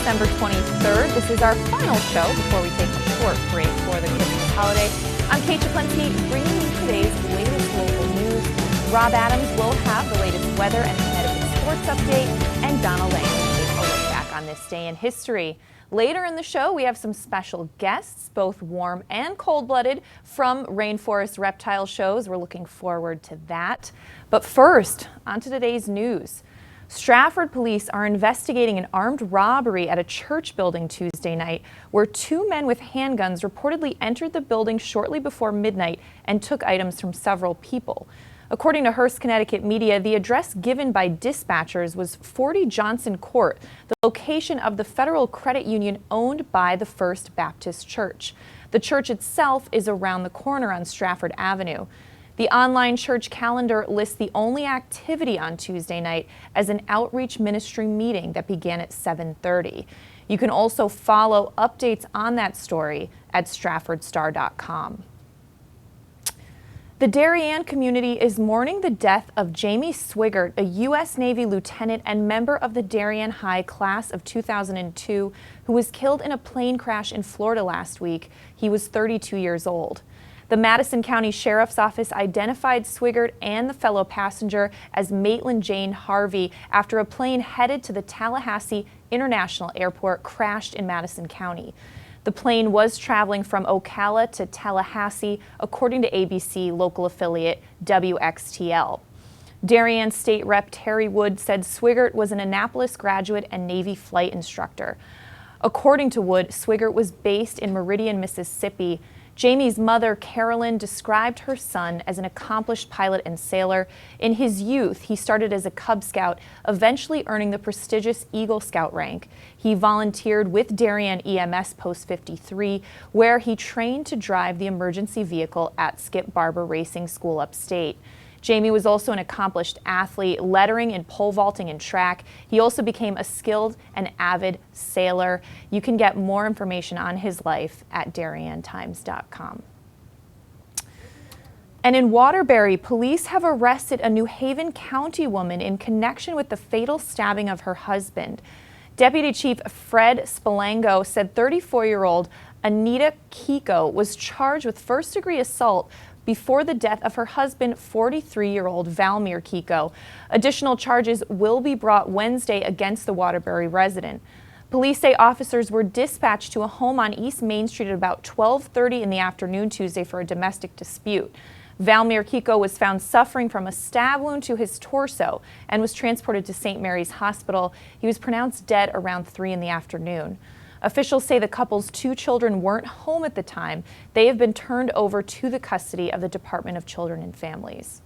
December 23rd. This is our final show before we take a short break for the Christmas holiday. I'm Kate Czaplinski, bringing you today's latest local news. Rob Adams will have the latest weather and Connecticut sports update, and Donna Lang will take a look back on this day in history. Later in the show, we have some special guests, both warm and cold-blooded, from Rainforest reptile shows. We're looking forward to that. But first, on to today's news. Stratford police are investigating an armed robbery at a church building Tuesday night, where two men with handguns reportedly entered the building shortly before midnight and took items from several people. According to Hearst, Connecticut media, the address given by dispatchers was 40 Johnson Court, the location of the Federal Credit Union owned by the First Baptist Church. The church itself is around the corner on Stratford Avenue. The online church calendar lists the only activity on Tuesday night as an outreach ministry meeting that began at 7:30. You can also follow updates on that story at stratfordstar.com. The Darien community is mourning the death of Jamie Swigert, a U.S. Navy lieutenant and member of the Darien High class of 2002, who was killed in a plane crash in Florida last week. He was 32 years old. The Madison County Sheriff's Office identified Swigert and the fellow passenger as Maitland Jane Harvey after a plane headed to the Tallahassee International Airport crashed in Madison County. The plane was traveling from Ocala to Tallahassee, according to ABC local affiliate WXTL. Darien State Rep Terry Wood said Swigert was an Annapolis graduate and Navy flight instructor. According to Wood, Swigert was based in Meridian, Mississippi. Jamie's mother, Carolyn, described her son as an accomplished pilot and sailor. In his youth, he started as a Cub Scout, eventually earning the prestigious Eagle Scout rank. He volunteered with Darien EMS Post 53, where he trained to drive the emergency vehicle at Skip Barber Racing School upstate. Jamie was also an accomplished athlete, lettering in pole vaulting and track. He also became a skilled and avid sailor. You can get more information on his life at DarienTimes.com. And in Waterbury, police have arrested a New Haven County woman in connection with the fatal stabbing of her husband. Deputy Chief Fred Spalango said 34-year-old Anita Kiko was charged with first-degree assault before the death of her husband, 43-year-old Valmir Kiko. Additional charges will be brought Wednesday against the Waterbury resident. Police say officers were dispatched to a home on East Main Street at about 12:30 in the afternoon Tuesday for a domestic dispute. Valmir Kiko was found suffering from a stab wound to his torso and was transported to St. Mary's Hospital. He was pronounced dead around 3 in the afternoon. Officials say the couple's 2 children weren't home at the time. They have been turned over to the custody of the Department of Children and Families.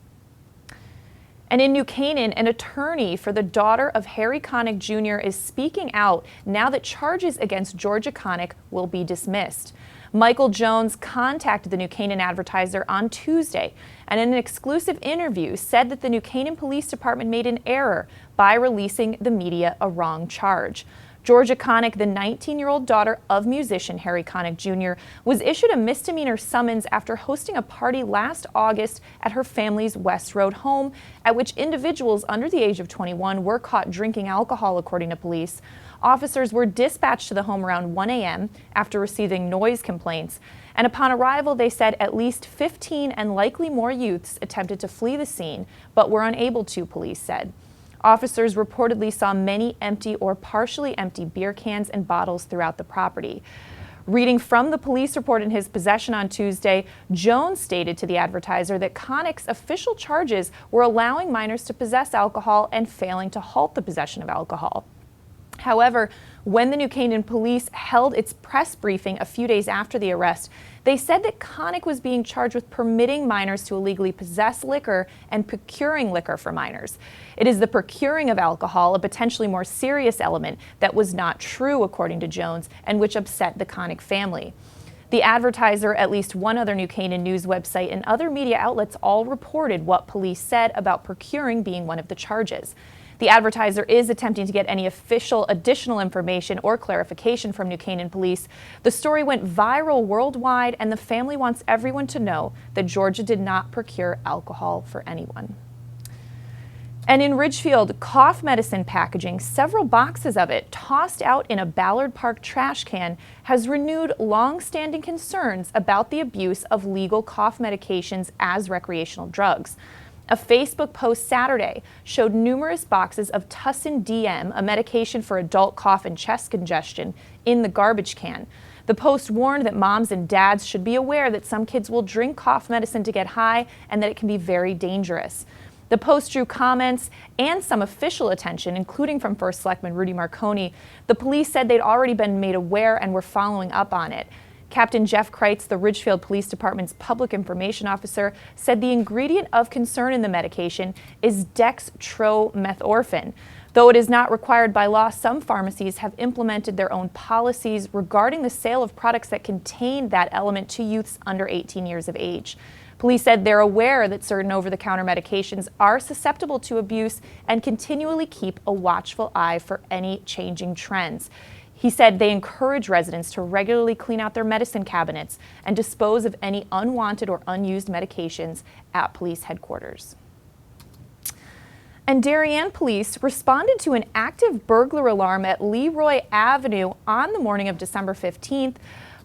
And in New Canaan, an attorney for the daughter of Harry Connick Jr. is speaking out now that charges against Georgia Connick will be dismissed. Michael Jones contacted the New Canaan Advertiser on Tuesday and in an exclusive interview said that the New Canaan Police Department made an error by releasing the media a wrong charge. Georgia Connick, the 19-year-old daughter of musician Harry Connick Jr., was issued a misdemeanor summons after hosting a party last August at her family's West Road home, at which individuals under the age of 21 were caught drinking alcohol, according to police. Officers were dispatched to the home around 1 a.m. after receiving noise complaints, and upon arrival they said at least 15 and likely more youths attempted to flee the scene, but were unable to, police said. Officers reportedly saw many empty or partially empty beer cans and bottles throughout the property. Reading from the police report in his possession on Tuesday, Jones stated to the Advertiser that Connick's official charges were allowing minors to possess alcohol and failing to halt the possession of alcohol. However, when the New Canaan Police held its press briefing a few days after the arrest, they said that Connick was being charged with permitting minors to illegally possess liquor and procuring liquor for minors. It is the procuring of alcohol, a potentially more serious element, that was not true, according to Jones, and which upset the Connick family. The Advertiser, at least one other New Canaan news website, and other media outlets all reported what police said about procuring being one of the charges. The Advertiser is attempting to get any official additional information or clarification from New Canaan Police. The story went viral worldwide, and the family wants everyone to know that Georgia did not procure alcohol for anyone. And in Ridgefield, cough medicine packaging, several boxes of it tossed out in a Ballard Park trash can, has renewed long-standing concerns about the abuse of legal cough medications as recreational drugs. A Facebook post Saturday showed numerous boxes of Tussin DM, a medication for adult cough and chest congestion, in the garbage can. The post warned that moms and dads should be aware that some kids will drink cough medicine to get high and that it can be very dangerous. The post drew comments and some official attention, including from First Selectman Rudy Marconi. The police said they'd already been made aware and were following up on it. Captain Jeff Kreitz, the Ridgefield Police Department's public information officer, said the ingredient of concern in the medication is dextromethorphan. Though it is not required by law, some pharmacies have implemented their own policies regarding the sale of products that contain that element to youths under 18 years of age. Police said they're aware that certain over-the-counter medications are susceptible to abuse and continually keep a watchful eye for any changing trends. He said they encourage residents to regularly clean out their medicine cabinets and dispose of any unwanted or unused medications at police headquarters. And Darien police responded to an active burglar alarm at Leroy Avenue on the morning of December 15th.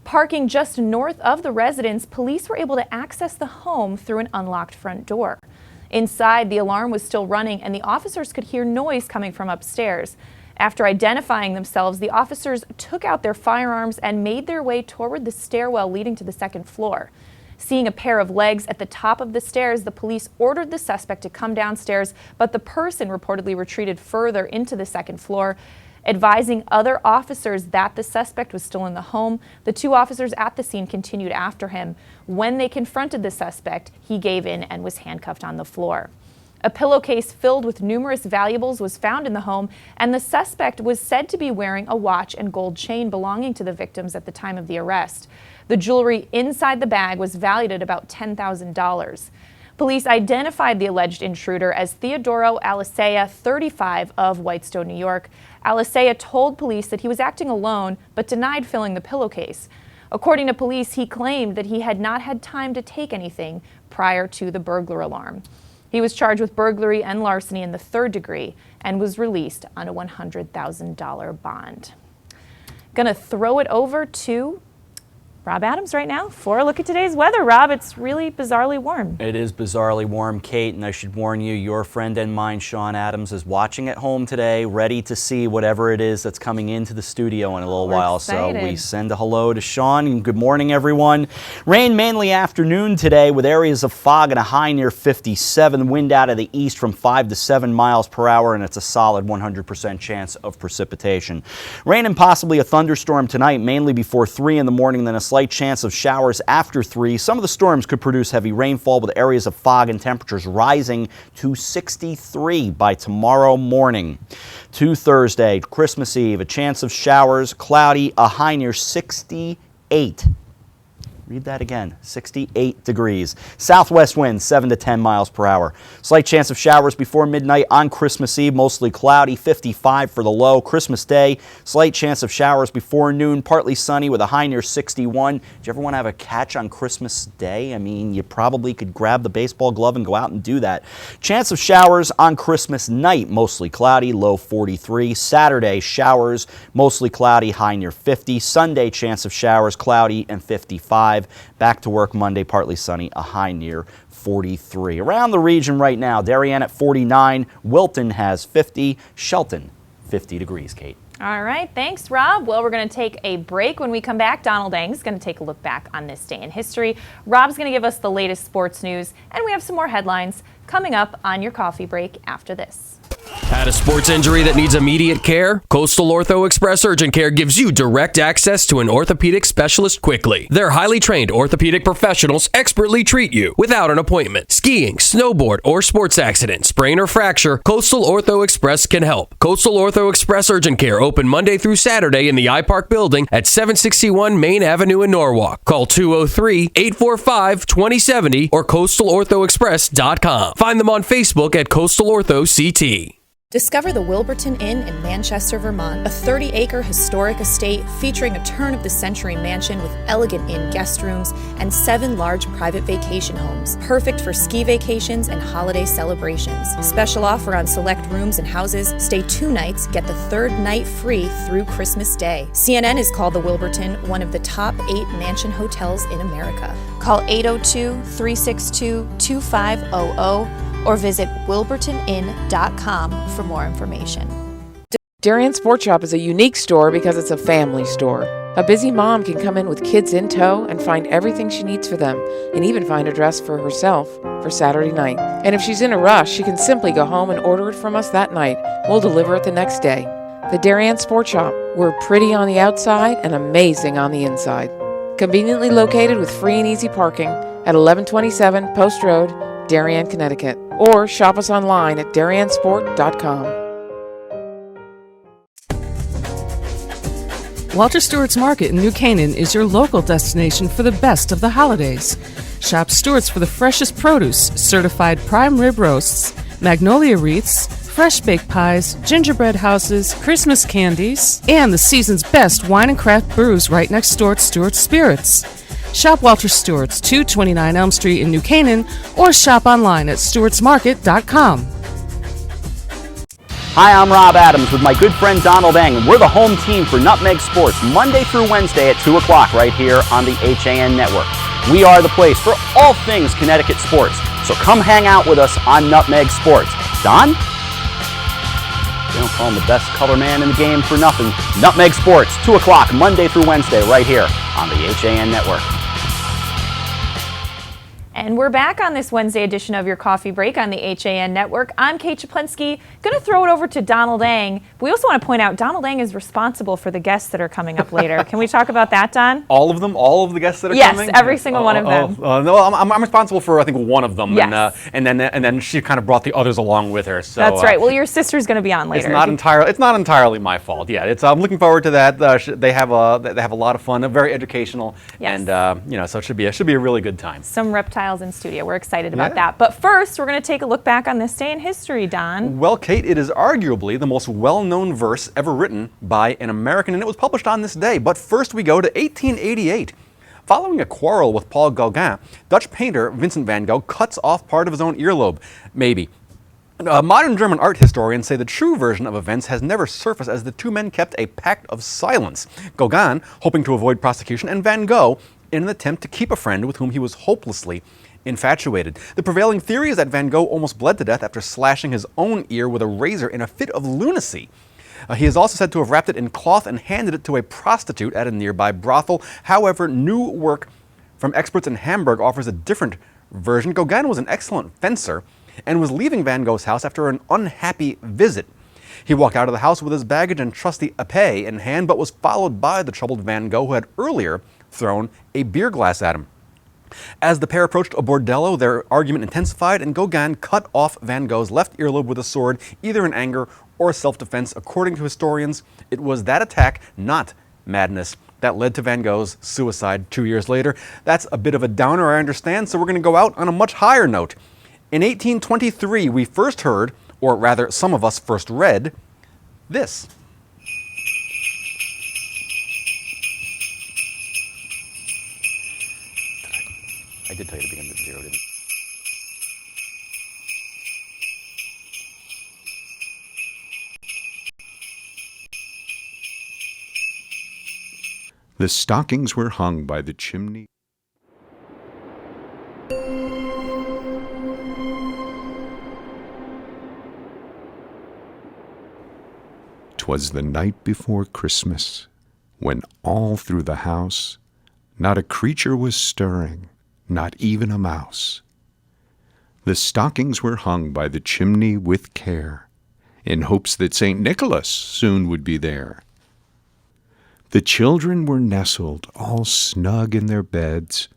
Parking just north of the residence, police were able to access the home through an unlocked front door. Inside, the alarm was still running and the officers could hear noise coming from upstairs. After identifying themselves, the officers took out their firearms and made their way toward the stairwell leading to the second floor. Seeing a pair of legs at the top of the stairs, the police ordered the suspect to come downstairs, but the person reportedly retreated further into the second floor. Advising other officers that the suspect was still in the home, the two officers at the scene continued after him. When they confronted the suspect, he gave in and was handcuffed on the floor. A pillowcase filled with numerous valuables was found in the home, and the suspect was said to be wearing a watch and gold chain belonging to the victims at the time of the arrest. The jewelry inside the bag was valued at about $10,000. Police identified the alleged intruder as Theodoro Alicea, 35, of Whitestone, New York. Alicea told police that he was acting alone, but denied filling the pillowcase. According to police, he claimed that he had not had time to take anything prior to the burglar alarm. He was charged with burglary and larceny in the third degree and was released on a $100,000 bond. Gonna throw it over to Rob Adams right now for a look at today's weather. Rob, it's really bizarrely warm. It is bizarrely warm, Kate, and I should warn you, your friend and mine, Sean Adams, is watching at home today, ready to see whatever it is that's coming into the studio in a little while. Excited. So we send a hello to Sean, and good morning, everyone. Rain mainly afternoon today with areas of fog and a high near 57. Wind out of the east from 5 to 7 miles per hour, and it's a solid 100% chance of precipitation. Rain and possibly a thunderstorm tonight, mainly before 3 in the morning, then a slight chance of showers after 3. Some of the storms could produce heavy rainfall with areas of fog and temperatures rising to 63 by tomorrow morning. To Thursday, Christmas Eve, a chance of showers, cloudy, a high near 68. Read that again, 68 degrees. Southwest winds 7 to 10 miles per hour. Slight chance of showers before midnight on Christmas Eve, mostly cloudy, 55 for the low. Christmas Day, slight chance of showers before noon, partly sunny with a high near 61. Do you ever want to have a catch on Christmas Day? I mean, you probably could grab the baseball glove and go out and do that. Chance of showers on Christmas night, mostly cloudy, low 43. Saturday, showers, mostly cloudy, high near 50. Sunday, chance of showers, cloudy and 55. Back to work Monday, partly sunny, a high near 43. Around the region right now, Darien at 49, Wilton has 50, Shelton 50 degrees, Kate. All right, thanks, Rob. Well, we're going to take a break. When we come back, Donald Eng's going to take a look back on this day in history. Rob's going to give us the latest sports news, and we have some more headlines coming up on your coffee break after this. Had a sports injury that needs immediate care? Coastal Ortho Express Urgent Care gives you direct access to an orthopedic specialist quickly. Their highly trained orthopedic professionals expertly treat you without an appointment. Skiing, snowboard, or sports accident, sprain or fracture, Coastal Ortho Express can help. Coastal Ortho Express Urgent Care open Monday through Saturday in the iPark building at 761 Main Avenue in Norwalk. Call 203-845-2070 or coastalorthoexpress.com. Find them on Facebook at Coastal Ortho CT. Discover the Wilburton Inn in Manchester, Vermont, a 30-acre historic estate featuring a turn-of-the-century mansion with elegant inn guest rooms and 7 large private vacation homes, perfect for ski vacations and holiday celebrations. Special offer on select rooms and houses. Stay 2 nights, get the 3rd night free through Christmas Day. CNN has called the Wilburton one of the top 8 mansion hotels in America. Call 802-362-2500 or visit wilburtoninn.com for more information. Darien Sport Shop is a unique store because it's a family store. A busy mom can come in with kids in tow and find everything she needs for them, and even find a dress for herself for Saturday night. And if she's in a rush, she can simply go home and order it from us that night. We'll deliver it the next day. The Darien Sport Shop. We're pretty on the outside and amazing on the inside. Conveniently located with free and easy parking at 1127 Post Road, Darien, Connecticut. Or shop us online at dariensport.com. Walter Stewart's Market in New Canaan is your local destination for the best of the holidays. Shop Stewart's for the freshest produce, certified prime rib roasts, magnolia wreaths, fresh baked pies, gingerbread houses, Christmas candies, and the season's best wine and craft brews right next door at Stewart's Spirits. Shop Walter Stewart's, 229 Elm Street in New Canaan, or shop online at stewartsmarket.com. Hi, I'm Rob Adams with my good friend Donald Eng, and we're the home team for Nutmeg Sports, Monday through Wednesday at 2 o'clock right here on the HAN Network. We are the place for all things Connecticut sports, so come hang out with us on Nutmeg Sports. Don? They don't call him the best color man in the game for nothing. Nutmeg Sports, 2 o'clock, Monday through Wednesday, right here on the HAN Network. And we're back on this Wednesday edition of your Coffee Break on the HAN Network. I'm Kate Czaplinski. Going to throw it over to Donald Eng. We also want to point out Donald Eng is responsible for the guests that are coming up later. Can we talk about that, Don? All of them? All of the guests that are yes, coming? Yes, every single one of them. No, I'm responsible for, I think, one of them. Yes. And then she kind of brought the others along with her. So, that's right. Well, your sister's going to be on later. It's not entirely my fault. Yeah, I'm looking forward to that. They have a lot of fun. They're very educational. Yes. And so it should be a really good time. Some reptiles in studio. We're excited about that. But first, we're going to take a look back on this day in history, Don. Well, Kate, it is arguably the most well-known verse ever written by an American, and it was published on this day. But first we go to 1888. Following a quarrel with Paul Gauguin, Dutch painter Vincent van Gogh cuts off part of his own earlobe. Maybe. Modern German art historians say the true version of events has never surfaced, as the two men kept a pact of silence. Gauguin, hoping to avoid prosecution, and Van Gogh in an attempt to keep a friend with whom he was hopelessly infatuated. The prevailing theory is that Van Gogh almost bled to death after slashing his own ear with a razor in a fit of lunacy. He is also said to have wrapped it in cloth and handed it to a prostitute at a nearby brothel. However, new work from experts in Hamburg offers a different version. Gauguin was an excellent fencer and was leaving Van Gogh's house after an unhappy visit. He walked out of the house with his baggage and trusty épée in hand, but was followed by the troubled Van Gogh, who had earlier thrown a beer glass at him. As the pair approached a bordello, their argument intensified, and Gauguin cut off Van Gogh's left earlobe with a sword, either in anger or self-defense. According to historians, it was that attack, not madness, that led to Van Gogh's suicide 2 years later. That's a bit of a downer, I understand, so we're going to go out on a much higher note. In 1823, we first heard, or rather some of us first read, this. I did tell you to begin with 0, didn't I? The stockings were hung by the chimney. 'Twas the night before Christmas, when all through the house not a creature was stirring, not even a mouse. The stockings were hung by the chimney with care, in hopes that St. Nicholas soon would be there. The children were nestled all snug in their beds,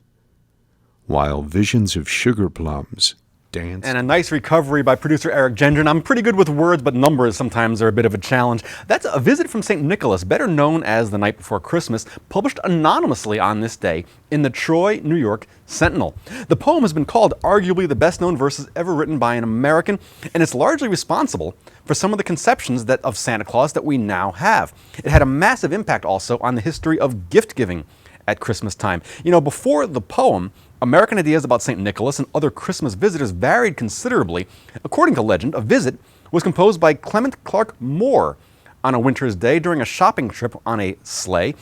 while visions of sugar plums danced. And a nice recovery by producer Eric Gendron. I'm pretty good with words, but numbers sometimes are a bit of a challenge. That's a visit from St. Nicholas, better known as The Night Before Christmas, published anonymously on this day in the Troy, New York Sentinel. The poem has been called arguably the best-known verses ever written by an American, and it's largely responsible for some of the conceptions of Santa Claus that we now have. It had a massive impact also on the history of gift-giving at Christmas time. You know, before the poem, American ideas about St. Nicholas and other Christmas visitors varied considerably. According to legend, a visit was composed by Clement Clark Moore on a winter's day during a shopping trip on a sleigh.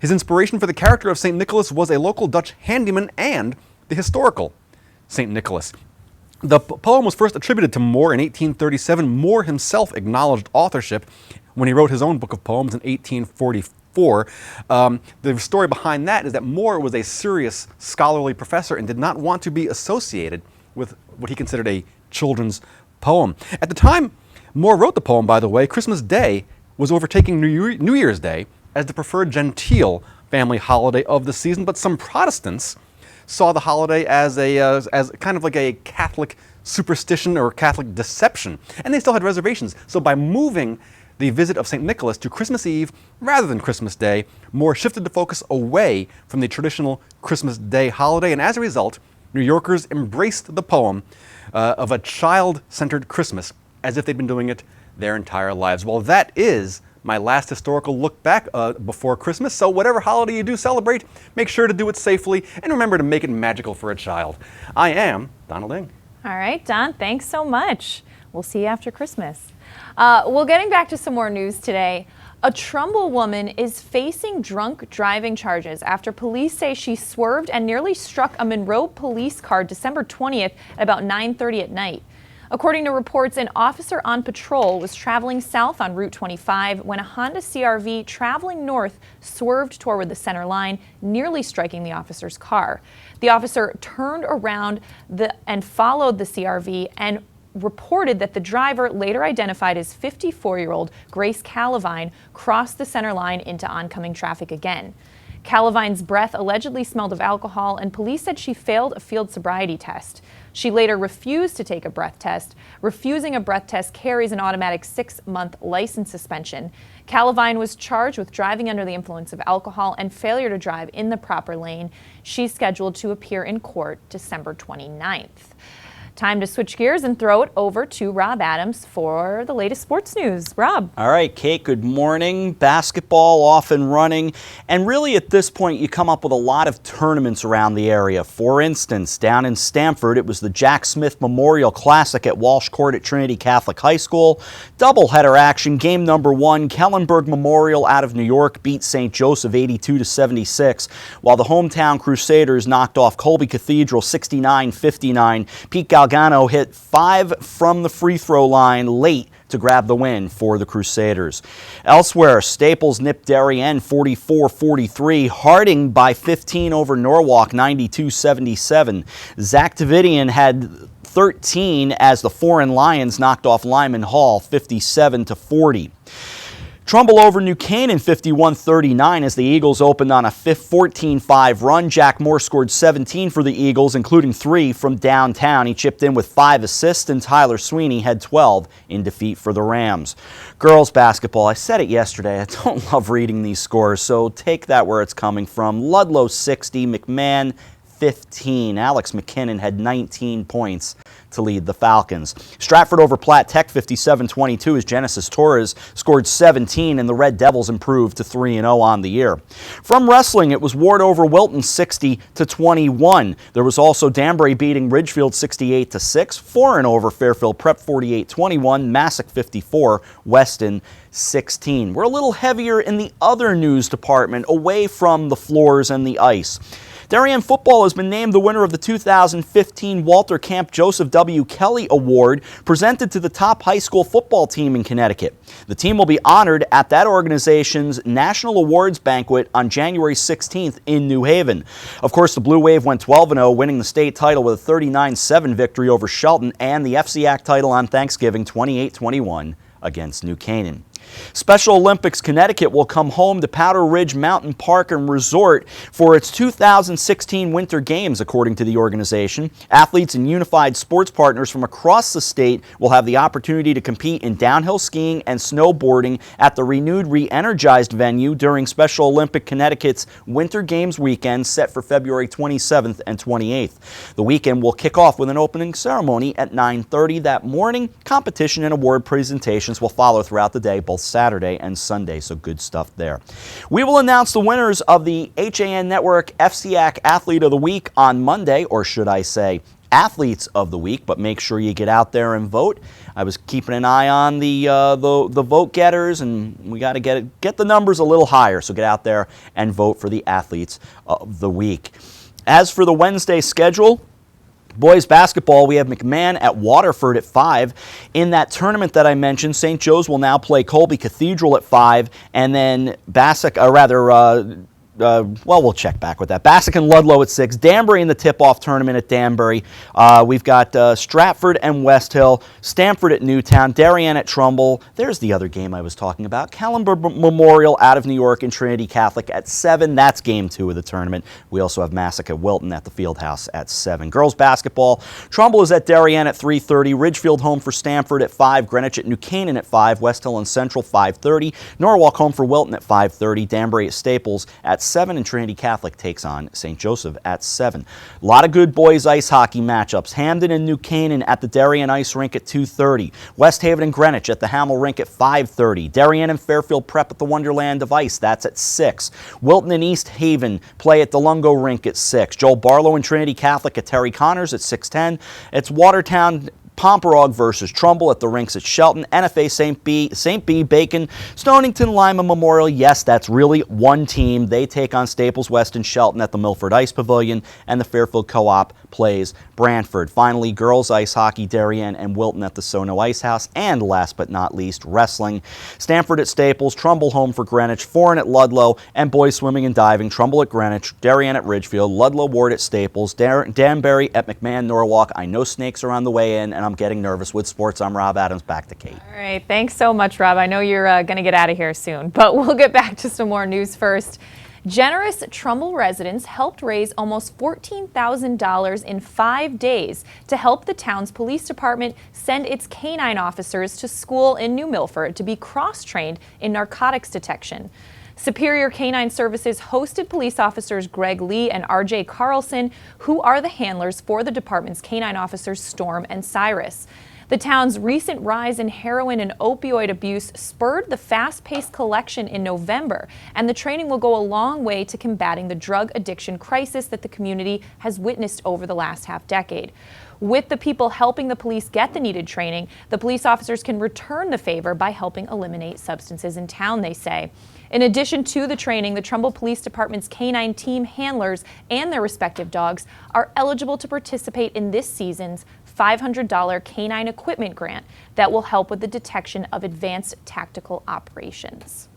His inspiration for the character of St. Nicholas was a local Dutch handyman and the historical St. Nicholas. The poem was first attributed to Moore in 1837. Moore himself acknowledged authorship when he wrote his own book of poems in 1844. The story behind that is that Moore was a serious scholarly professor and did not want to be associated with what he considered a children's poem. At the time Moore wrote the poem, by the way, Christmas Day was overtaking New Year's Day as the preferred genteel family holiday of the season, but some Protestants saw the holiday as kind of like a Catholic superstition or Catholic deception, and they still had reservations. So by moving the visit of St. Nicholas to Christmas Eve rather than Christmas Day, Moore shifted the focus away from the traditional Christmas Day holiday, and as a result, New Yorkers embraced the poem of a child-centered Christmas as if they'd been doing it their entire lives. Well, that is my last historical look back before Christmas. So whatever holiday you do celebrate, make sure to do it safely and remember to make it magical for a child. I am Donald Ng. All right, Don, thanks so much. We'll see you after Christmas. Well, getting back to some more news today. A Trumbull woman is facing drunk driving charges after police say she swerved and nearly struck a Monroe police car December 20th at about 9:30 at night. According to reports, an officer on patrol was traveling south on Route 25 when a Honda CR-V traveling north swerved toward the center line, nearly striking the officer's car. The officer turned around and followed the CR-V and reported that the driver, later identified as 54-year-old Grace Calavine, crossed the center line into oncoming traffic again. Calavine's breath allegedly smelled of alcohol, and police said she failed a field sobriety test. She later refused to take a breath test. Refusing a breath test carries an automatic 6-month license suspension. Calavine was charged with driving under the influence of alcohol and failure to drive in the proper lane. She's scheduled to appear in court December 29th. Time to switch gears and throw it over to Rob Adams for the latest sports news. Rob. All right, Kate, good morning. Basketball off and running. And really at this point, you come up with a lot of tournaments around the area. For instance, down in Stamford, it was the Jack Smith Memorial Classic at Walsh Court at Trinity Catholic High School. Doubleheader action, game number 1. Kellenberg Memorial out of New York beat St. Joseph 82-76, while the hometown Crusaders knocked off Colby Cathedral 69-59. Pete Galgano hit 5 from the free throw line late to grab the win for the Crusaders. Elsewhere, Staples nipped Darien 44-43. Harding by 15 over Norwalk 92-77. Zach Davidian had 13 as the Foreign Lions knocked off Lyman Hall 57-40. Trumbull over New Canaan 51-39 as the Eagles opened on a 14-5 run. Jack Moore scored 17 for the Eagles, including 3 from downtown. He chipped in with 5 assists, and Tyler Sweeney had 12 in defeat for the Rams. Girls basketball, I said it yesterday, I don't love reading these scores, so take that where it's coming from. Ludlow 60, McMahon 15. Alex McKinnon had 19 points to lead the Falcons. Stratford over Platte Tech 57-22 as Genesis Torres scored 17 and the Red Devils improved to 3-0 on the year. From wrestling, it was Ward over Wilton 60-21. There was also Danbury beating Ridgefield 68-6, Foreign over Fairfield Prep 48-21, Massac 54, Weston 16. We're a little heavier in the other news department, away from the floors and the ice. Darien football has been named the winner of the 2015 Walter Camp Joseph W. Kelly Award, presented to the top high school football team in Connecticut. The team will be honored at that organization's National Awards Banquet on January 16th in New Haven. Of course, the Blue Wave went 12-0, winning the state title with a 39-7 victory over Shelton and the FCAC title on Thanksgiving 28-21 against New Canaan. Special Olympics Connecticut will come home to Powder Ridge Mountain Park and Resort for its 2016 Winter Games, according to the organization. Athletes and unified sports partners from across the state will have the opportunity to compete in downhill skiing and snowboarding at the renewed, re-energized venue during Special Olympic Connecticut's Winter Games weekend set for February 27th and 28th. The weekend will kick off with an opening ceremony at 9:30 that morning. Competition and award presentations will follow throughout the day, both Saturday and Sunday, so good stuff there. We will announce the winners of the HAN Network FCAC Athlete of the Week on Monday, or should I say Athletes of the Week, but make sure you get out there and vote. I was keeping an eye on the vote getters, and we got to get the numbers a little higher, so get out there and vote for the Athletes of the Week. As for the Wednesday schedule, boys basketball, we have McMahon at Waterford at 5. In that tournament that I mentioned, St. Joe's will now play Colby Cathedral at 5, and then we'll check back with that. Bassick and Ludlow at 6. Danbury in the tip-off tournament at Danbury. We've got Stratford and West Hill. Stamford at Newtown. Darien at Trumbull. There's the other game I was talking about. Callender Memorial out of New York and Trinity Catholic at 7. That's game 2 of the tournament. We also have Massac at Wilton at the Fieldhouse at 7. Girls basketball. Trumbull is at Darien at 3:30. Ridgefield home for Stamford at 5. Greenwich at New Canaan at 5. West Hill and Central 5:30. Norwalk home for Wilton at 5:30. Danbury at Staples at 7, and Trinity Catholic takes on St. Joseph at 7. A lot of good boys ice hockey matchups. Hamden and New Canaan at the Darien Ice Rink at 2:30. West Haven and Greenwich at the Hamel Rink at 5:30. Darien and Fairfield Prep at the Wonderland of Ice. That's at 6. Wilton and East Haven play at the Lungo Rink at 6. Joel Barlow and Trinity Catholic at Terry Connors at 6:10. It's Watertown Pomperog versus Trumbull at the rinks at Shelton. NFA St. B, Bacon, Stonington, Lima Memorial. Yes, that's really one team. They take on Staples West and Shelton at the Milford Ice Pavilion, and the Fairfield Co-op plays Brantford. Finally, girls ice hockey, Darien and Wilton at the Sono Ice House, and last but not least, wrestling. Stamford at Staples, Trumbull home for Greenwich, Foreign at Ludlow, and boys swimming and diving, Trumbull at Greenwich, Darien at Ridgefield, Ludlow Ward at Staples, Danbury at McMahon, Norwalk. I know snakes are on the way in, and I'm getting nervous. With sports, I'm Rob Adams. Back to Kate. All right, thanks so much, Rob. I know you're going to get out of here soon, but we'll get back to some more news first. Generous Trumbull residents helped raise almost $14,000 in 5 days to help the town's police department send its canine officers to school in New Milford to be cross-trained in narcotics detection. Superior Canine Services hosted police officers Greg Lee and R.J. Carlson, who are the handlers for the department's canine officers Storm and Cyrus. The town's recent rise in heroin and opioid abuse spurred the fast-paced collection in November, and the training will go a long way to combating the drug addiction crisis that the community has witnessed over the last half-decade. With the people helping the police get the needed training, the police officers can return the favor by helping eliminate substances in town, they say. In addition to the training, the Trumbull Police Department's canine team handlers and their respective dogs are eligible to participate in this season's $500 canine equipment grant that will help with the detection of advanced tactical operations.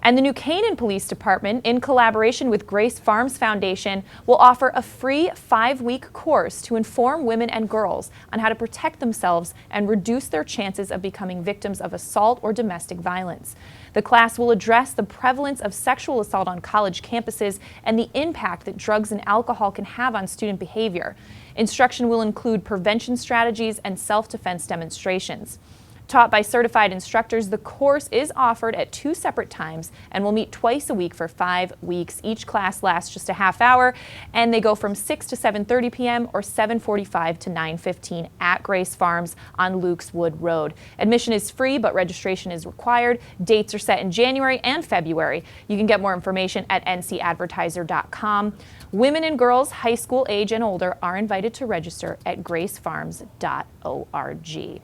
And the New Canaan Police Department, in collaboration with Grace Farms Foundation, will offer a free 5-week course to inform women and girls on how to protect themselves and reduce their chances of becoming victims of assault or domestic violence. The class will address the prevalence of sexual assault on college campuses and the impact that drugs and alcohol can have on student behavior. Instruction will include prevention strategies and self-defense demonstrations. Taught by certified instructors, the course is offered at 2 separate times and will meet twice a week for 5 weeks. Each class lasts just a half hour, and they go from 6 to 7:30 p.m. or 7:45 to 9:15 at Grace Farms on Luke's Wood Road. Admission is free, but registration is required. Dates are set in January and February. You can get more information at ncadvertiser.com. Women and girls, high school age and older, are invited to register at gracefarms.org.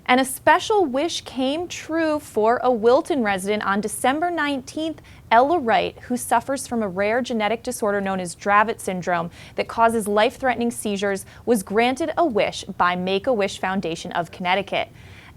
And a special wish came true for a Wilton resident on December 19th. Ella Wright, who suffers from a rare genetic disorder known as Dravet syndrome that causes life-threatening seizures, was granted a wish by Make-A-Wish Foundation of Connecticut.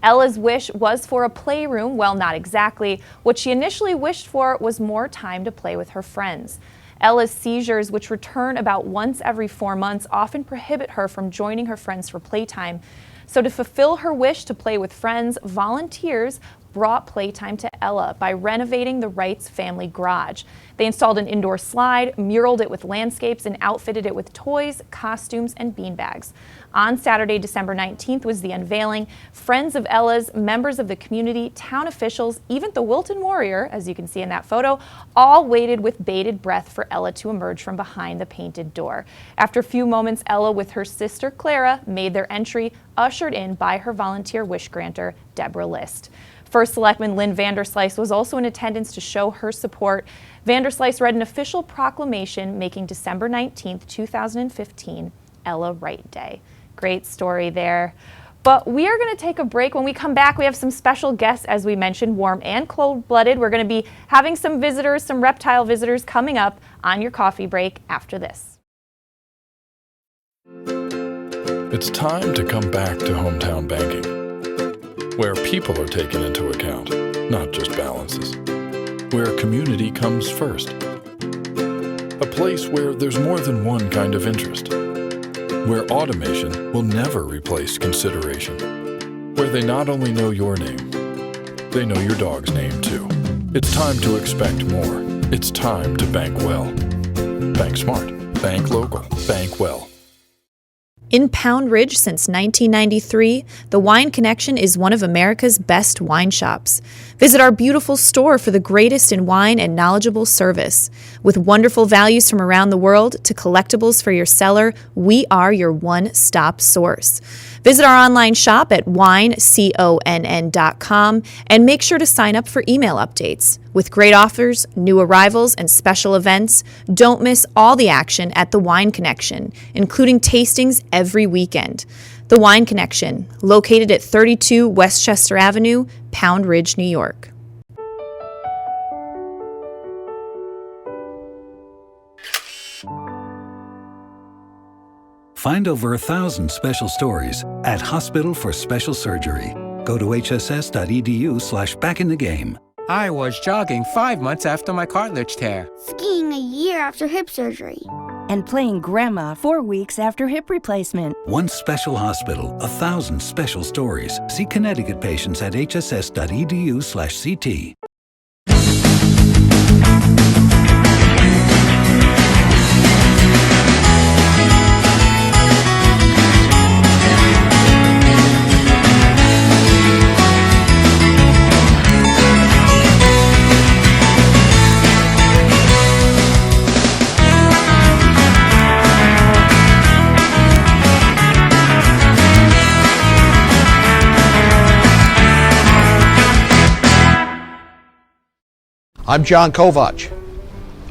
Ella's wish was for a playroom. Well, not exactly. What she initially wished for was more time to play with her friends. Ella's seizures, which return about once every 4 months, often prohibit her from joining her friends for playtime. So to fulfill her wish to play with friends, volunteers brought playtime to Ella by renovating the Wrights family garage. They installed an indoor slide, muraled it with landscapes, and outfitted it with toys, costumes, and beanbags. On Saturday, December 19th was the unveiling. Friends of Ella's, members of the community, town officials, even the Wilton Warrior, as you can see in that photo, all waited with bated breath for Ella to emerge from behind the painted door. After a few moments, Ella with her sister Clara made their entry, ushered in by her volunteer wish granter, Deborah List. First Selectman Lynn Vanderslice was also in attendance to show her support. Vanderslice read an official proclamation making December 19th, 2015, Ella Wright Day. Great story there. But we are going to take a break. When we come back, we have some special guests, as we mentioned, warm and cold-blooded. We're going to be having some visitors, some reptile visitors coming up on your coffee break after this. It's time to come back to hometown banking, where people are taken into account, not just balances. Where community comes first. A place where there's more than one kind of interest. Where automation will never replace consideration. Where they not only know your name, they know your dog's name too. It's time to expect more. It's time to bank well. Bank smart. Bank local. Bank well. In Pound Ridge since 1993, the Wine Connection is one of America's best wine shops. Visit our beautiful store for the greatest in wine and knowledgeable service. With wonderful values from around the world to collectibles for your cellar, we are your one-stop source. Visit our online shop at wineconn.com and make sure to sign up for email updates. With great offers, new arrivals, and special events, don't miss all the action at the Wine Connection, including tastings every weekend. The Wine Connection, located at 32 Westchester Avenue, Pound Ridge, New York. Find over 1,000 special stories at Hospital for Special Surgery. Go to hss.edu/backinthegame. I was jogging 5 months after my cartilage tear. Skiing a year after hip surgery. And playing grandma 4 weeks after hip replacement. One special hospital, 1,000 special stories. See Connecticut patients at hss.edu/CT. I'm John Kovach.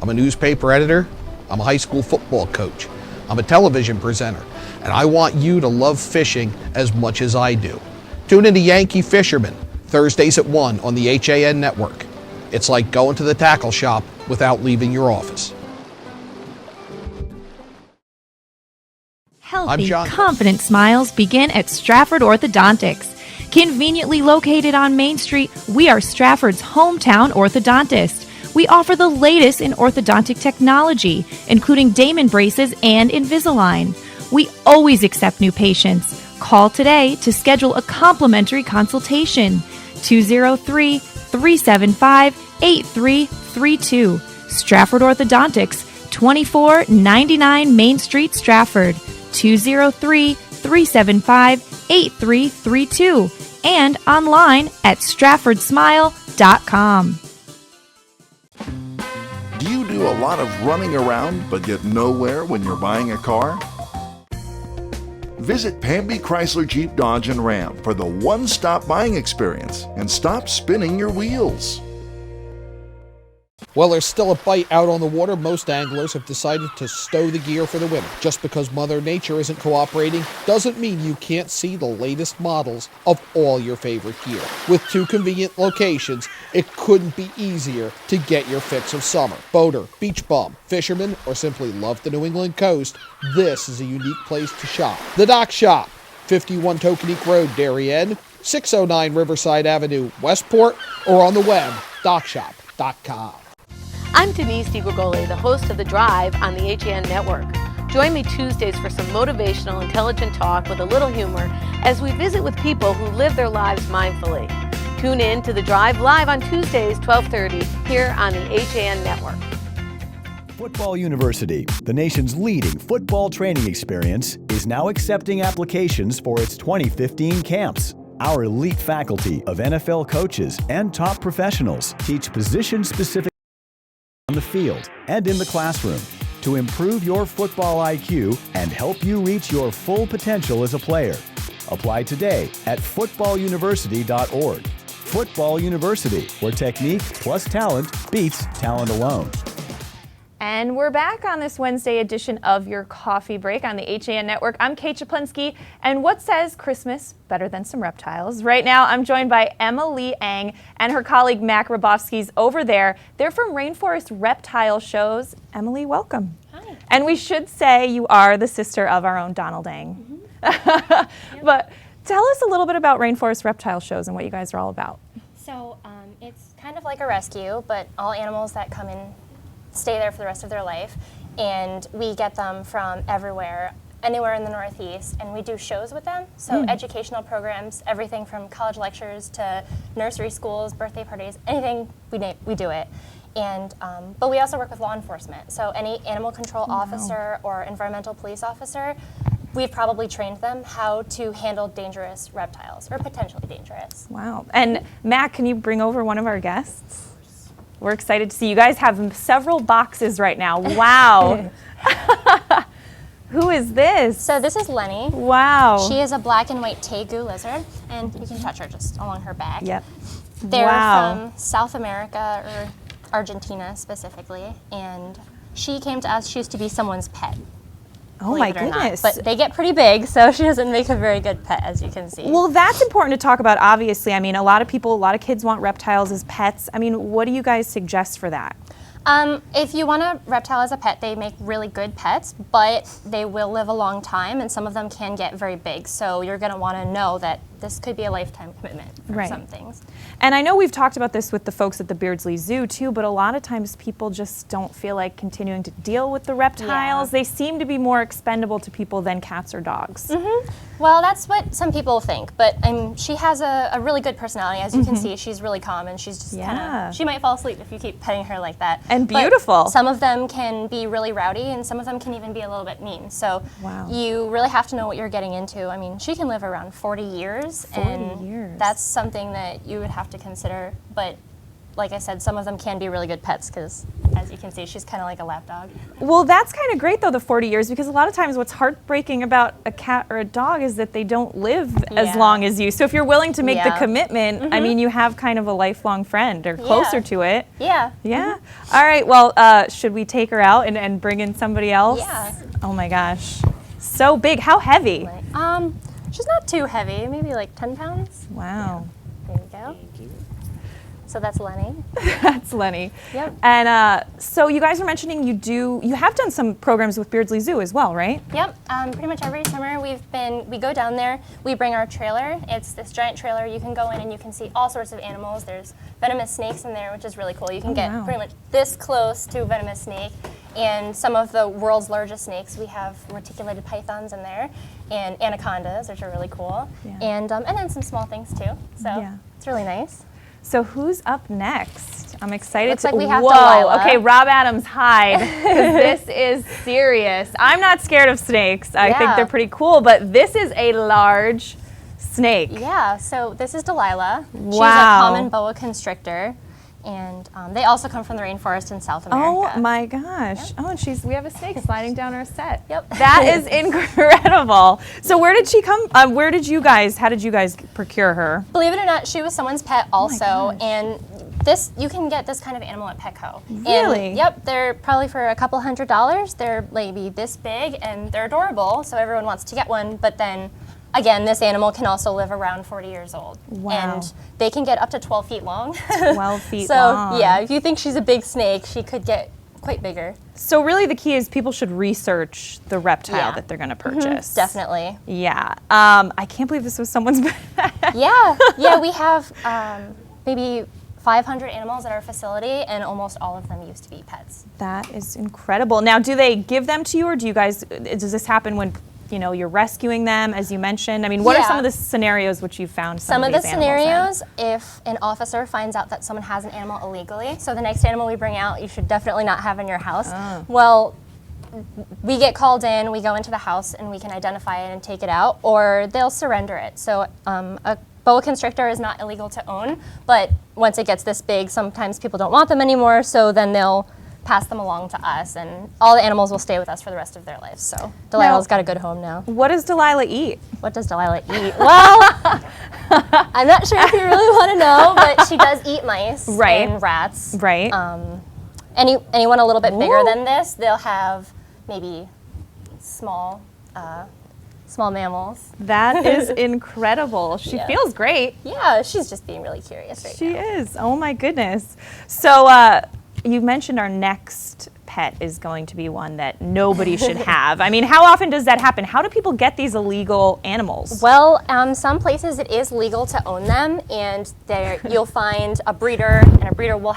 I'm a newspaper editor. I'm a high school football coach. I'm a television presenter. And I want you to love fishing as much as I do. Tune in to Yankee Fisherman, Thursdays at 1 on the HAN network. It's like going to the tackle shop without leaving your office. Healthy, confident smiles begin at Stratford Orthodontics. Conveniently located on Main Street, we are Stratford's hometown orthodontist. We offer the latest in orthodontic technology, including Damon braces and Invisalign. We always accept new patients. Call today to schedule a complimentary consultation. 203-375-8332. Stratford Orthodontics, 2499 Main Street, Stratford. 203-375-8332. And online at stratfordsmile.com. Do you do a lot of running around but get nowhere when you're buying a car? Visit Pamby Chrysler Jeep Dodge and Ram for the one-stop buying experience and stop spinning your wheels. Well, there's still a bite out on the water. Most anglers have decided to stow the gear for the winter. Just because Mother Nature isn't cooperating doesn't mean you can't see the latest models of all your favorite gear. With 2 convenient locations, it couldn't be easier to get your fix of summer. Boater, beach bum, fisherman, or simply love the New England coast, this is a unique place to shop. The Dock Shop, 51 Tokenique Road, Darien, 609 Riverside Avenue, Westport, or on the web, dockshop.com. I'm Denise DiGregoli, the host of The Drive on the HAN Network. Join me Tuesdays for some motivational, intelligent talk with a little humor as we visit with people who live their lives mindfully. Tune in to The Drive live on Tuesdays, 12:30, here on the HAN Network. Football University, the nation's leading football training experience, is now accepting applications for its 2015 camps. Our elite faculty of NFL coaches and top professionals teach position-specific on the field and in the classroom to improve your football IQ and help you reach your full potential as a player. Apply today at footballuniversity.org. Football University, where technique plus talent beats talent alone. And we're back on this Wednesday edition of Your Coffee Break on the HAN Network. I'm Kate Czaplinski, and what says Christmas better than some reptiles? Right now, I'm joined by Emily Ang and her colleague Mac Rabowski's over there. They're from Rainforest Reptile Shows. Emily, welcome. Hi. And we should say you are the sister of our own Donald Ang. Mm-hmm. But tell us a little bit about Rainforest Reptile Shows and what you guys are all about. So it's kind of like a rescue, but all animals that come in stay there for the rest of their life, and we get them from everywhere, anywhere in the Northeast, and we do shows with them. So educational programs, everything from college lectures to nursery schools, birthday parties, anything we do it. And but we also work with law enforcement. So any animal control officer or environmental police officer, we've probably trained them how to handle dangerous reptiles or potentially dangerous. Wow. And Mac, can you bring over one of our guests? We're excited to see you guys have several boxes right now. Wow. Who is this? So this is Lenny. Wow. She is a black and white tegu lizard, and you can touch her just along her back. Yep. They're from South America, or Argentina specifically, and she came to us. She used to be someone's pet. Oh my goodness. But they get pretty big, so she doesn't make a very good pet, as you can see. Well, that's important to talk about, obviously. I mean, a lot of kids want reptiles as pets. I mean, what do you guys suggest for that? If you want a reptile as a pet, they make really good pets, but they will live a long time, and some of them can get very big. So you're going to want to know that this could be a lifetime commitment for some things. And I know we've talked about this with the folks at the Beardsley Zoo too, but a lot of times people just don't feel like continuing to deal with the reptiles. They seem to be more expendable to people than cats or dogs. Well, that's what some people think, but she has a really good personality. As you can see, she's really calm, and she's just kind of, she might fall asleep if you keep petting her like that. And beautiful. But some of them can be really rowdy, and some of them can even be a little bit mean. So you really have to know what you're getting into. I mean, she can live around 40 years. 40 years. That's something that you would have to consider. But like I said, some of them can be really good pets because, as you can see, she's kind of like a lap dog. Well, that's kind of great, though, the 40 years, because a lot of times what's heartbreaking about a cat or a dog is that they don't live as long as you. So if you're willing to make the commitment, I mean, you have kind of a lifelong friend or closer to it. Yeah. All right, well, should we take her out and bring in somebody else? Yeah. Oh, my gosh. So big. How heavy? She's not too heavy, maybe like 10 pounds. Wow. There you go. So that's Lenny. That's Lenny. Yep. And so you guys were mentioning you have done some programs with Beardsley Zoo as well, right? Yep. Pretty much every summer we go down there. We bring our trailer. It's this giant trailer. You can go in and you can see all sorts of animals. There's venomous snakes in there, which is really cool. You can get pretty much this close to a venomous snake. And some of the world's largest snakes, we have reticulated pythons in there, and anacondas, which are really cool. And then some small things too. So it's really nice. So who's up next? I'm excited. Looks like we have to Whoa, okay, Rob Adams, hide, because this is serious. I'm not scared of snakes. I think they're pretty cool, but this is a large snake. Yeah, so this is Delilah. Wow. She's a common boa constrictor. And they also come from the rainforest in South America. Oh my gosh. Oh, and we have a snake sliding down our set. Yep. That is incredible. So where did she come, how did you guys procure her? Believe it or not, she was someone's pet also. And you can get this kind of animal at Petco. Really? And, yep, they're probably for a couple $100s. They're maybe this big and they're adorable, so everyone wants to get one, but then again, this animal can also live around 40 years old. Wow. And they can get up to 12 feet long. 12 feet long. So, yeah, if you think she's a big snake, she could get quite bigger. So really the key is people should research the reptile that they're going to purchase. Definitely. Yeah. I can't believe this was someone's Yeah, we have maybe 500 animals at our facility, and almost all of them used to be pets. That is incredible. Now, do they give them to you, or do you guys, does this happen when, you know, you're rescuing them, as you mentioned? I mean, what are some of the scenarios which you've found some of these the animals scenarios, if an officer finds out that someone has an animal illegally, so the next animal we bring out, you should definitely not have in your house. Well, we get called in, we go into the house, and we can identify it and take it out, or they'll surrender it. So a boa constrictor is not illegal to own, but once it gets this big, sometimes people don't want them anymore, so then they'll pass them along to us, and all the animals will stay with us for the rest of their lives. So Delilah's got a good home now. What does Delilah eat? What does Delilah eat? Well, I'm not sure if you really want to know, but she does eat mice and rats. Right. Anyone a little bit bigger than this, they'll have maybe small mammals. That is incredible. She feels great. Yeah, she's just being really curious right now. She is. Oh my goodness. So you mentioned our next pet is going to be one that nobody should have. I mean, how often does that happen? How do people get these illegal animals? Well, some places it is legal to own them, and you'll find a breeder, and a breeder will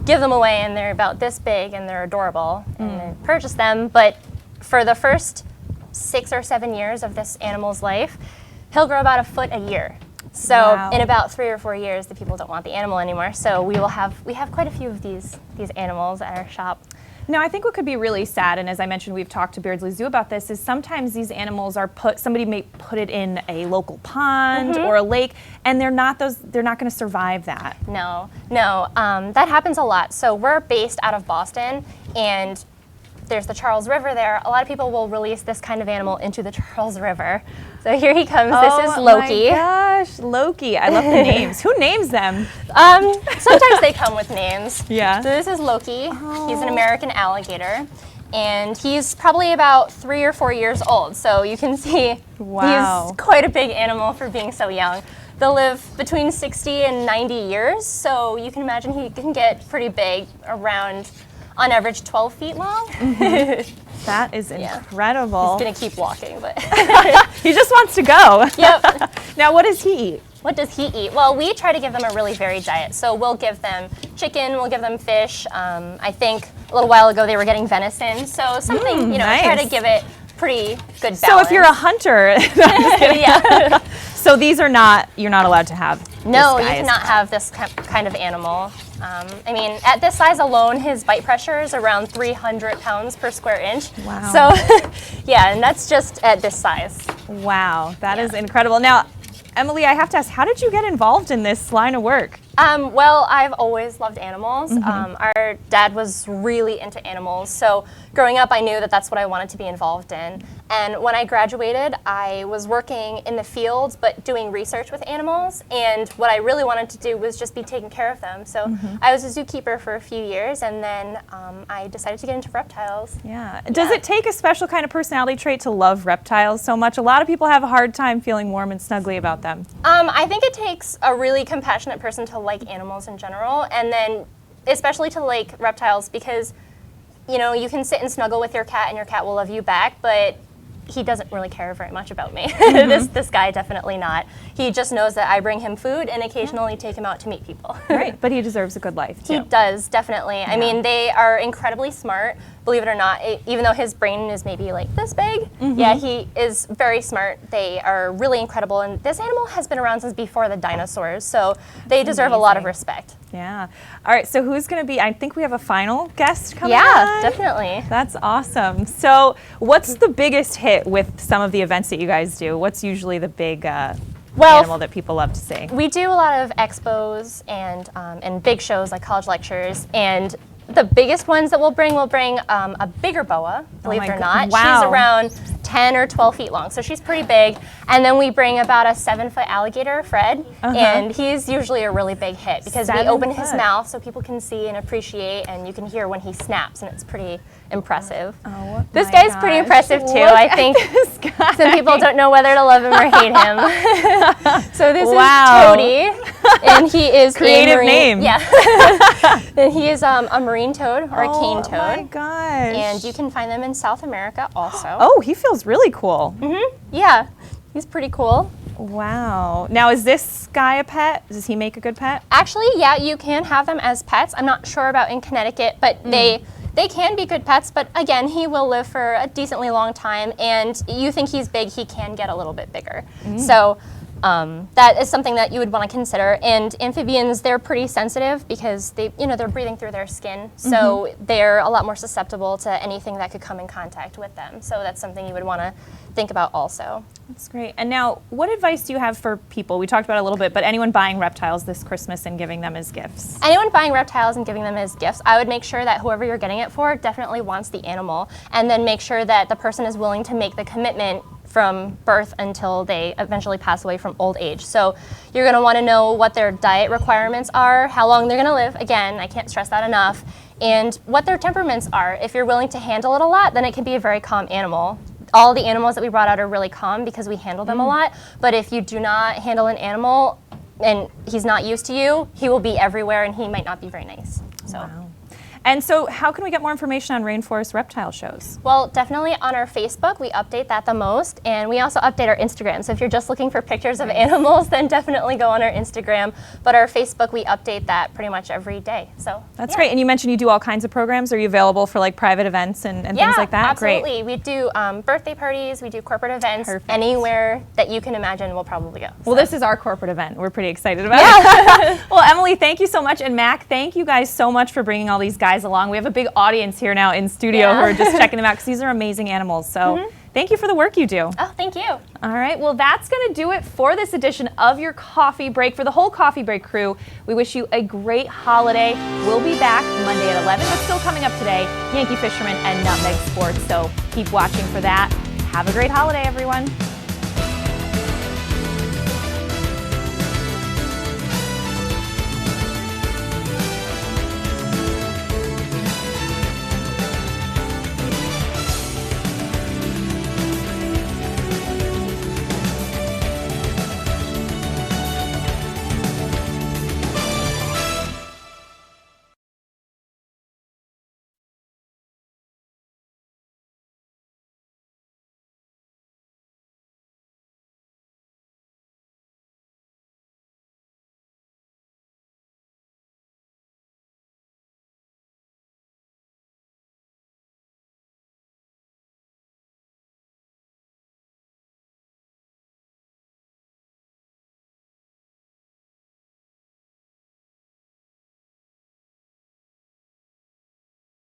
give them away, and they're about this big, and they're adorable, and they purchase them. But for the first 6 or 7 years of this animal's life, he'll grow about a foot a year. So in about 3 or 4 years, the people don't want the animal anymore. So we have quite a few of these animals at our shop. Now, I think what could be really sad, and as I mentioned, we've talked to Beardsley Zoo about this, is sometimes these animals are somebody may put it in a local pond or a lake, and they're not going to survive that. No, that happens a lot. So we're based out of Boston, and there's the Charles River there. A lot of people will release this kind of animal into the Charles River. So here he comes. This is Loki. Oh my gosh, Loki. I love the names. Who names them? Sometimes they come with names. Yeah. So this is Loki. He's an American alligator. And he's probably about 3 or 4 years old. So you can see he's quite a big animal for being so young. They'll live between 60 and 90 years. So you can imagine he can get pretty big, around on average 12 feet long. That is incredible. He's gonna keep walking, but he just wants to go. Yep. Now, what does he eat? What does he eat? Well, we try to give them a really varied diet. So we'll give them chicken, we'll give them fish. I think a little while ago they were getting venison. So something, try to give it pretty good balance. So if you're a hunter, yeah. So these are you're not allowed to have. No, you cannot have this kind of animal. I mean, at this size alone, his bite pressure is around 300 pounds per square inch. Wow. So, yeah, and that's just at this size. Wow, that is incredible. Now, Emily, I have to ask, how did you get involved in this line of work? Well, I've always loved animals. Our dad was really into animals, so growing up I knew that that's what I wanted to be involved in. And when I graduated, I was working in the field but doing research with animals, and what I really wanted to do was just be taking care of them. So I was a zookeeper for a few years, and then I decided to get into reptiles. Yeah. Does it take a special kind of personality trait to love reptiles so much? A lot of people have a hard time feeling warm and snuggly about them. I think it takes a really compassionate person to like animals in general, and then especially to like reptiles, because you can sit and snuggle with your cat and your cat will love you back, but he doesn't really care very much about me. This guy definitely not. He just knows that I bring him food and occasionally take him out to meet people. Right, but he deserves a good life too. He does, definitely. Yeah. I mean, they are incredibly smart, believe it or not. Even though his brain is maybe like this big, yeah, he is very smart. They are really incredible, and this animal has been around since before the dinosaurs, so they deserve a lot of respect. Yeah. All right, so who's going to be, I think we have a final guest coming on. Definitely. That's awesome. So what's the biggest hit with some of the events that you guys do? What's usually the big animal that people love to see? We do a lot of expos and big shows like college lectures, and the biggest ones that we'll bring a bigger boa, believe it or not. Wow. She's around 10 or 12 feet long, so she's pretty big. And then we bring about a 7-foot alligator, Fred, and he's usually a really big hit because we open his mouth so people can see and appreciate, and you can hear when he snaps, and it's pretty impressive. Oh, this guy's pretty impressive too. I think some people don't know whether to love him or hate him. So this is Toady, and he is creative name. Yeah. And he is a marine toad or a cane toad. Oh my gosh. And you can find them in South America also. Oh, he feels really cool. Yeah, he's pretty cool. Wow. Now, is this guy a pet? Does he make a good pet? Actually, yeah, you can have them as pets. I'm not sure about in Connecticut, but they can be good pets, but again, he will live for a decently long time, and you think he's big, he can get a little bit bigger. So that is something that you would want to consider. And amphibians, they're pretty sensitive because they're breathing through their skin, so they're a lot more susceptible to anything that could come in contact with them. So that's something you would want to think about also. That's great. And now, what advice do you have for people? We talked about it a little bit, but anyone buying reptiles this Christmas and giving them as gifts? Anyone buying reptiles and giving them as gifts, I would make sure that whoever you're getting it for definitely wants the animal, and then make sure that the person is willing to make the commitment from birth until they eventually pass away from old age. So you're going to want to know what their diet requirements are, how long they're going to live, again, I can't stress that enough, and what their temperaments are. If you're willing to handle it a lot, then it can be a very calm animal. All the animals that we brought out are really calm because we handle them a lot, but if you do not handle an animal and he's not used to you, he will be everywhere and he might not be very nice. So. Wow. And so how can we get more information on Rainforest reptile shows? Well, definitely on our Facebook, we update that the most, and we also update our Instagram. So if you're just looking for pictures of animals, then definitely go on our Instagram. But our Facebook, we update that pretty much every day. So that's great. And you mentioned you do all kinds of programs. Are you available for like private events and things like that? Absolutely. Great. We do birthday parties, we do corporate events. Perfect. Anywhere that you can imagine, we'll probably go. Well, this is our corporate event. We're pretty excited about it. Well, Emily, thank you so much. And Mac, thank you guys so much for bringing all these guys along. We have a big audience here now in studio who are just checking them out because these are amazing animals. So thank you for the work you do. Oh, thank you. All right, well, that's going to do it for this edition of your Coffee Break. For the whole Coffee Break crew, we wish you a great holiday. We'll be back Monday at 11. What's still coming up today? Yankee Fisherman and Nutmeg Sports. So keep watching for that. Have a great holiday, everyone.